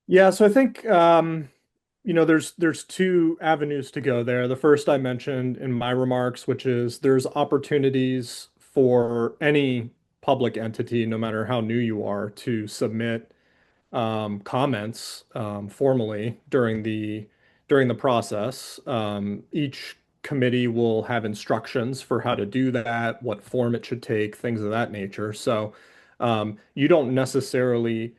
Yeah, so I think there's two avenues to go there. The first I mentioned in my remarks, which is there's opportunities for any public entity, no matter how new you are, to submit comments formally during the process. Each committee will have instructions for how to do that, what form it should take, things of that nature. So you don't necessarily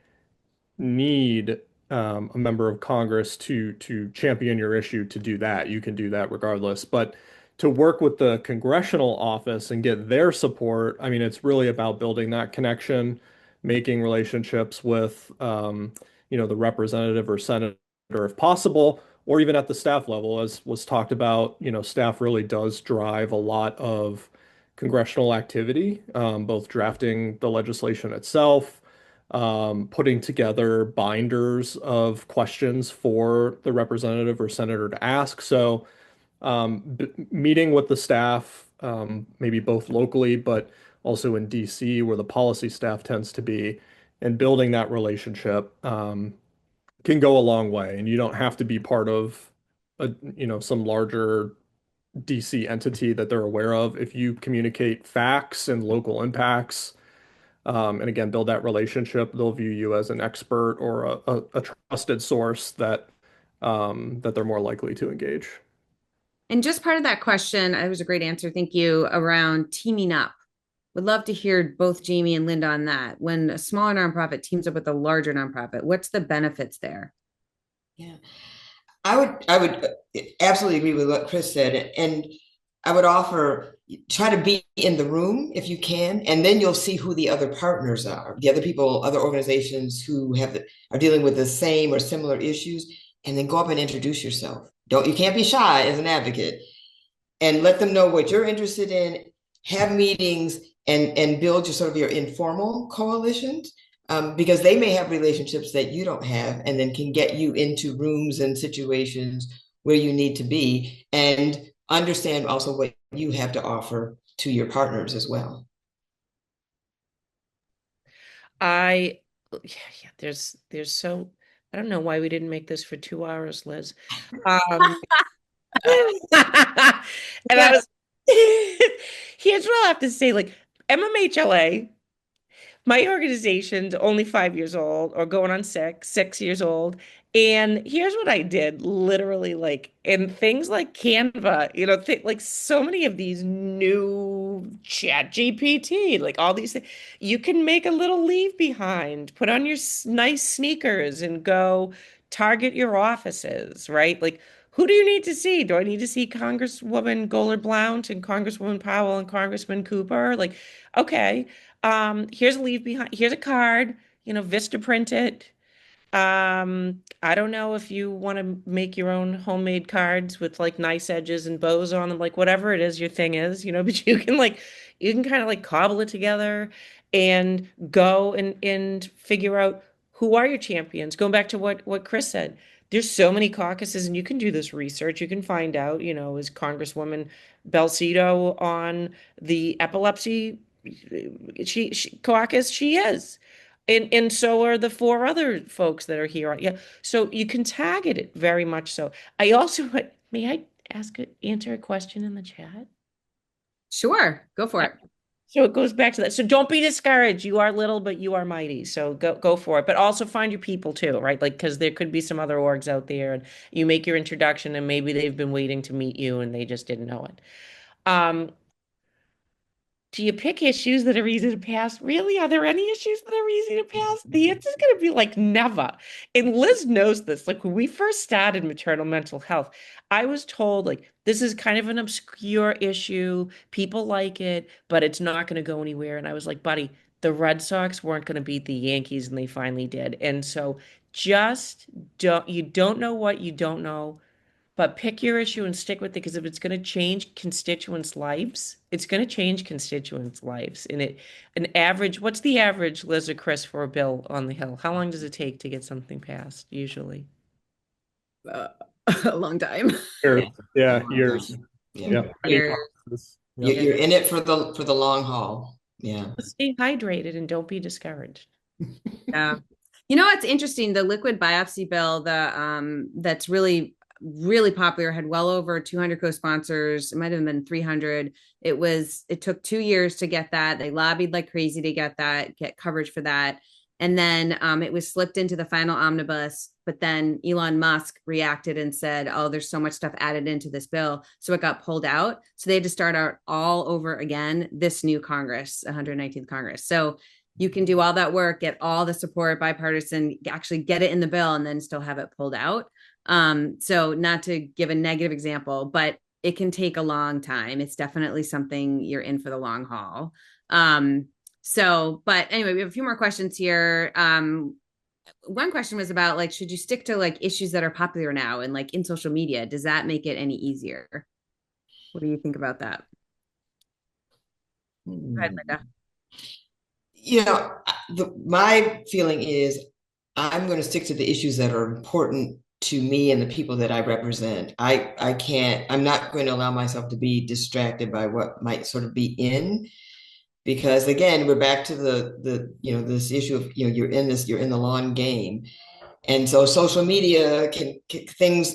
need a member of Congress to champion your issue to do that. You can do that regardless. But to work with the congressional office and get their support, I mean, it's really about building that connection, making relationships with the representative or senator if possible, or even at the staff level, as was talked about. Staff really does drive a lot of congressional activity, both drafting the legislation itself, putting together binders of questions for the representative or senator to ask. So, meeting with the staff, maybe both locally, but also in DC, where the policy staff tends to be, and building that relationship, can go a long way. And you don't have to be part of some larger DC entity that they're aware of. If you communicate facts and local impacts, and again, build that relationship, they'll view you as an expert or a trusted source that they're more likely to engage. And just part of that question, it was a great answer. Thank you. Around teaming up. Would love to hear both Jamie and Linda on that. When a smaller nonprofit teams up with a larger nonprofit, what's the benefits there? Yeah, I would absolutely agree with what Chris said, and I would offer try to be in the room if you can, and then you'll see who the other partners are, the other people, other organizations who are dealing with the same or similar issues, and then go up and introduce yourself. You can't be shy as an advocate, and let them know what you're interested in. Have meetings and build your sort of your informal coalitions, because they may have relationships that you don't have, and then can get you into rooms and situations where you need to be, and understand also what you have to offer to your partners as well. I yeah, there's so I don't know why we didn't make this for 2 hours, Liz. Um, and I was here's what I have to say, like MMHLA, my organization's only 5 years old or going on 6 years old. And here's what I did, literally, like in things like Canva, th like so many of these new chat GPT, like all these things, you can make a little leave behind, put on your nice sneakers and go target your offices, right? Like, who do you need to see? Do I need to see Congresswoman Gollard Blount and Congresswoman Powell and Congressman Cooper? Like, okay. Here's a leave behind. Here's a card, Vista print it. I don't know if you want to make your own homemade cards with like nice edges and bows on them, like whatever it is your thing is, but you can kind of like cobble it together and go and figure out who are your champions. Going back to what Chris said, there's so many caucuses and you can do this research. You can find out, is Congresswoman Belcito on the epilepsy she caucus? She is. And so are the four other folks that are here. Yeah. So you can target it very much so. I also, may I answer a question in the chat? Sure, go for it. So it goes back to that. So don't be discouraged. You are little, but you are mighty. So go for it. But also find your people too, right? Like, because there could be some other orgs out there and you make your introduction and maybe they've been waiting to meet you and they just didn't know it. Um, do you pick issues that are easy to pass? Really? Are there any issues that are easy to pass? The answer is going to be like never. And Liz knows this. Like when we first started maternal mental health, I was told like this is kind of an obscure issue. People like it, but it's not going to go anywhere. And I was like, buddy, the Red Sox weren't going to beat the Yankees, and they finally did. And so just you don't know what you don't know, but pick your issue and stick with it, because if it's going to change constituents' lives, it's going to change constituents' lives. And what's the average, Liz or Chris, for a bill on the Hill? How long does it take to get something passed, usually? Uh, a long time. Years. Yeah, Long years. time. Yeah. Years. You're in it for the long haul. Yeah. Stay hydrated and don't be discouraged. Yeah. You know what's interesting? The liquid biopsy bill, that's really, really popular, had well over 200 co-sponsors. It might have been 300. It took 2 years to get that. They lobbied like crazy to get coverage for that. And then it was slipped into the final omnibus, but then Elon Musk reacted and said, oh, there's so much stuff added into this bill. So it got pulled out. So they had to start out all over again, this new Congress, 119th Congress. So you can do all that work, get all the support, bipartisan, actually get it in the bill, and then still have it pulled out. So not to give a negative example, but it can take a long time. It's definitely something you're in for the long haul. But anyway, we have a few more questions here. One question was about like, should you stick to like issues that are popular now and like in social media? Does that make it any easier? What do you think about that? Go ahead, Linda. My feeling is I'm going to stick to the issues that are important to me and the people that I represent. I'm not going to allow myself to be distracted by what might sort of be in, because again, we're back to this issue of, you're in the long game. And so social media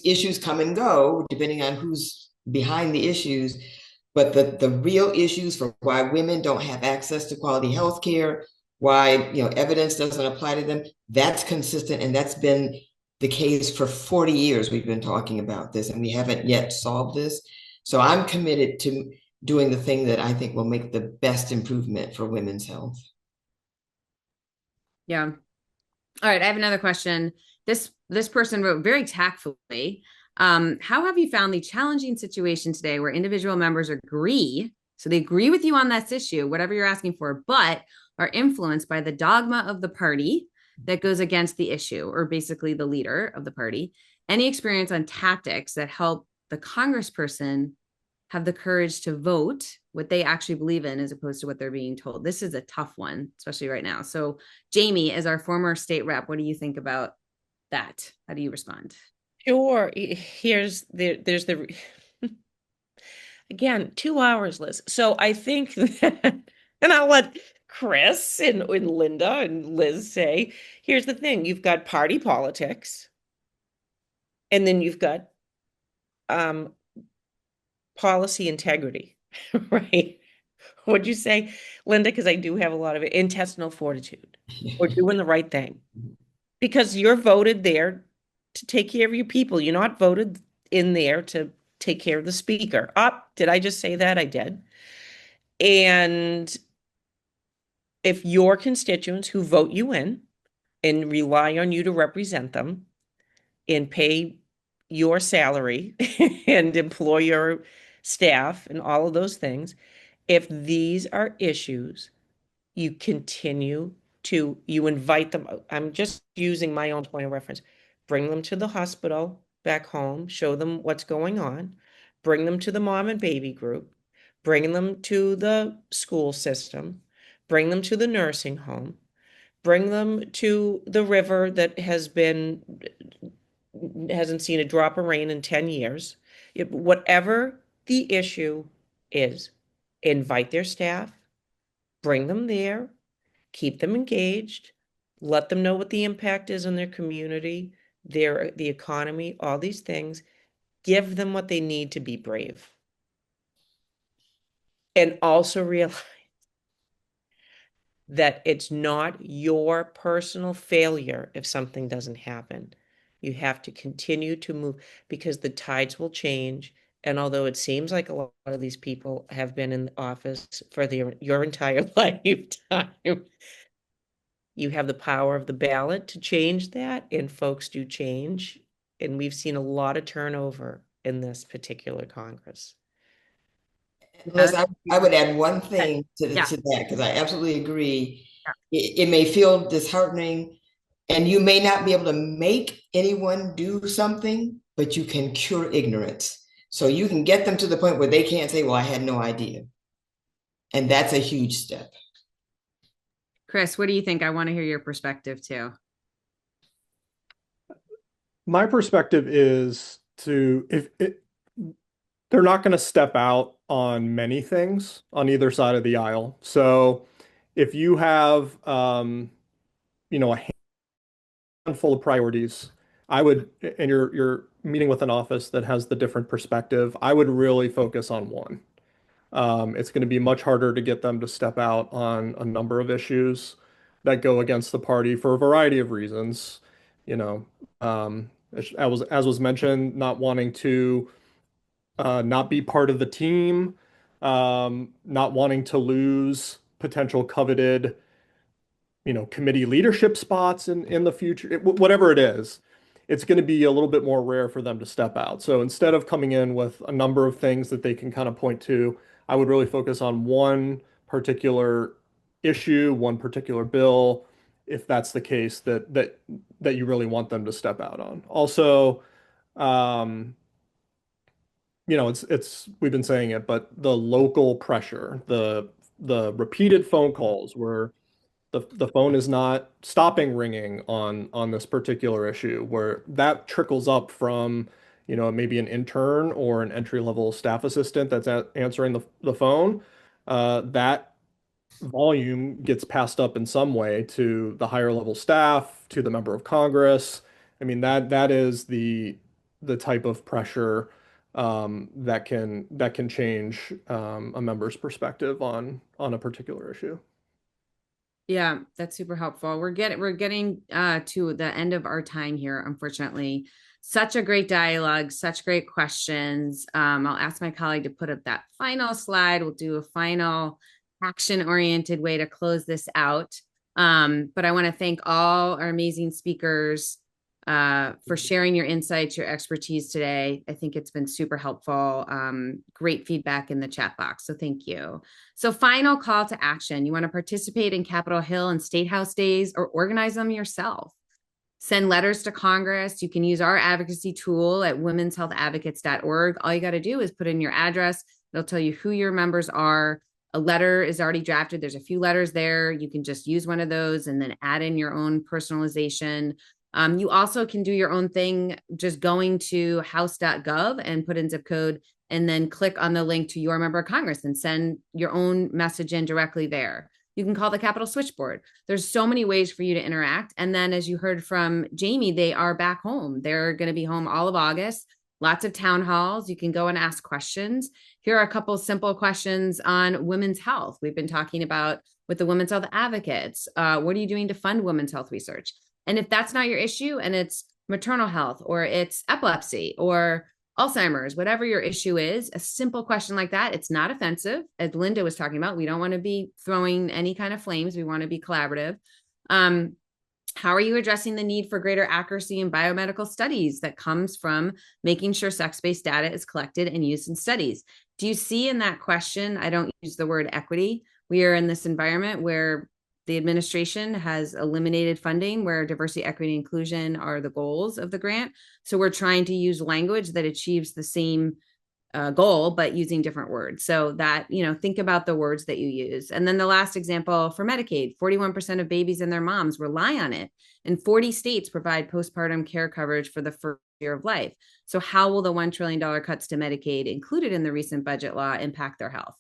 issues come and go depending on who's behind the issues. But the real issues for why women don't have access to quality health care, why evidence doesn't apply to them, that's consistent, and that's been the case for 40 years. We've been talking about this, and we haven't yet solved this. So I'm committed to doing the thing that I think will make the best improvement for women's health. Yeah. All right, I have another question. This person wrote very tactfully. How have you found the challenging situation today where individual members agree, so they agree with you on this issue, whatever you're asking for, but are influenced by the dogma of the party that goes against the issue, or basically the leader of the party? Any experience on tactics that help the congressperson have the courage to vote what they actually believe in as opposed to what they're being told? This is a tough one, especially right now. So Jamie, as our former state rep, what do you think about that? How do you respond? Sure. There's the again, 2 hours, Liz. So I think that, and I'll let Chris and Linda and Liz say, here's the thing. You've got party politics, and then you've got policy integrity, right? What'd you say, Linda? Because I do have a lot of it. Intestinal fortitude, or doing the right thing. Because you're voted there to take care of your people. You're not voted in there to take care of the speaker. Did I just say that? I did. And if your constituents who vote you in and rely on you to represent them and pay your salary and employ your staff and all of those things, if these are issues, you invite them. I'm just using my own point of reference. Bring them to the hospital back home, show them what's going on, bring them to the mom and baby group, bring them to the school system, bring them to the nursing home, bring them to the river that hasn't seen a drop of rain in 10 years. Whatever the issue is, invite their staff, bring them there, keep them engaged, let them know what the impact is on their community, the economy, all these things. Give them what they need to be brave. And also realize that it's not your personal failure if something doesn't happen. You have to continue to move, because the tides will change And although it seems like a lot of these people have been in office for your entire lifetime, you have the power of the ballot to change that, and folks do change. And we've seen a lot of turnover in this particular Congress. Liz, I would add one thing to Yeah. that, because I absolutely agree. It may feel disheartening, and you may not be able to make anyone do something, but you can cure ignorance. So you can get them to the point where they can't say, well, I had no idea. And that's a huge step. Chris, what do you think? I want to hear your perspective too. My perspective is they're not going to step out on many things on either side of the aisle. So if you have, a handful of priorities, and you're meeting with an office that has the different perspective, I would really focus on one. It's going to be much harder to get them to step out on a number of issues that go against the party for a variety of reasons. You know, as was mentioned, not wanting to not be part of the team, not wanting to lose potential coveted, committee leadership spots in the future, whatever it is, it's going to be a little bit more rare for them to step out. So instead of coming in with a number of things that they can kind of point to, I would really focus on one particular issue, one particular bill, if that's the case that you really want them to step out on. Also, um, it's we've been saying it, but the local pressure, the repeated phone calls where the phone is not stopping ringing on this particular issue, where that trickles up from, maybe an intern or an entry-level staff assistant that's answering the phone. That volume gets passed up in some way to the higher level staff, to the member of Congress. I mean, that is the type of pressure that can change a member's perspective on a particular issue. Yeah, that's super helpful. We're getting to the end of our time here, unfortunately. Such a great dialogue, such great questions. I'll ask my colleague to put up that final slide. We'll do a final action-oriented way to close this out. But I want to thank all our amazing speakers for sharing your insights, your expertise today. I think it's been super helpful. Great feedback in the chat box. So thank you. So final call to action. You want to participate in Capitol Hill and State House days or organize them yourself. Send letters to Congress. You can use our advocacy tool at womenshealthadvocates.org. All you got to do is put in your address. It'll tell you who your members are. A letter is already drafted. There's a few letters there. You can just use one of those and then add in your own personalization. You also can do your own thing, just going to house.gov and put in zip code and then click on the link to your member of Congress and send your own message in directly there. You can call the Capitol switchboard. There's so many ways for you to interact. And then as you heard from Jamie, they are back home. They're going to be home all of August. Lots of town halls. You can go and ask questions. Here are a couple simple questions on women's health. We've been talking about with the Women's Health Advocates. What are you doing to fund women's health research? And if that's not your issue and it's maternal health or it's epilepsy or Alzheimer's, whatever your issue is, a simple question like that, it's not offensive. As Linda was talking about, we don't want to be throwing any kind of flames. We want to be collaborative. How are you addressing the need for greater accuracy in biomedical studies that comes from making sure sex-based data is collected and used in studies? Do you see in that question, I don't use the word equity. We are in this environment where the administration has eliminated funding where diversity, equity, inclusion are the goals of the grant. So we're trying to use language that achieves the same goal, but using different words. So that, think about the words that you use. And then the last example for Medicaid, 41% of babies and their moms rely on it. And 40 states provide postpartum care coverage for the first year of life. So how will the $1 trillion cuts to Medicaid included in the recent budget law impact their health?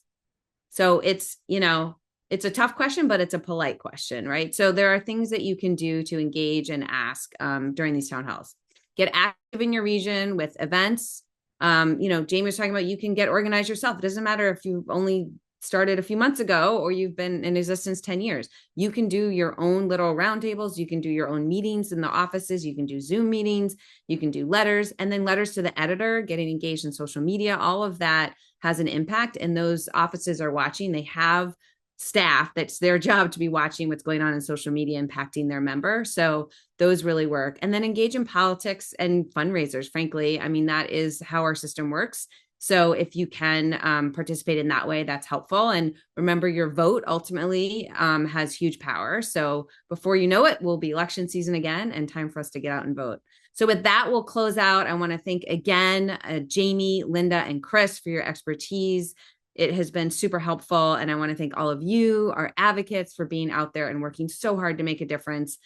So it's a tough question, but it's a polite question, right? So there are things that you can do to engage and ask during these town halls. Get active in your region with events. Jamie was talking about you can get organized yourself. It doesn't matter if you only started a few months ago, or you've been in existence 10 years. You can do your own little roundtables. You can do your own meetings in the offices. You can do Zoom meetings. You can do letters, and then letters to the editor, getting engaged in social media. All of that has an impact, and those offices are watching. They have staff that's their job to be watching what's going on in social media impacting their member. So those really work. And then engage in politics and fundraisers. Frankly, I mean, that is how our system works. So if you can participate in that way, that's helpful. And remember, your vote ultimately has huge power. So before you know it, will be election season again, and time for us to get out and vote. So with that, we'll close out. I want to thank again, Jamie, Linda, and Chris for your expertise. It has been super helpful. And I want to thank all of you, our advocates, for being out there and working so hard to make a difference.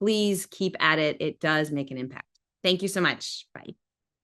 Please keep at it. It does make an impact. Thank you so much. Bye.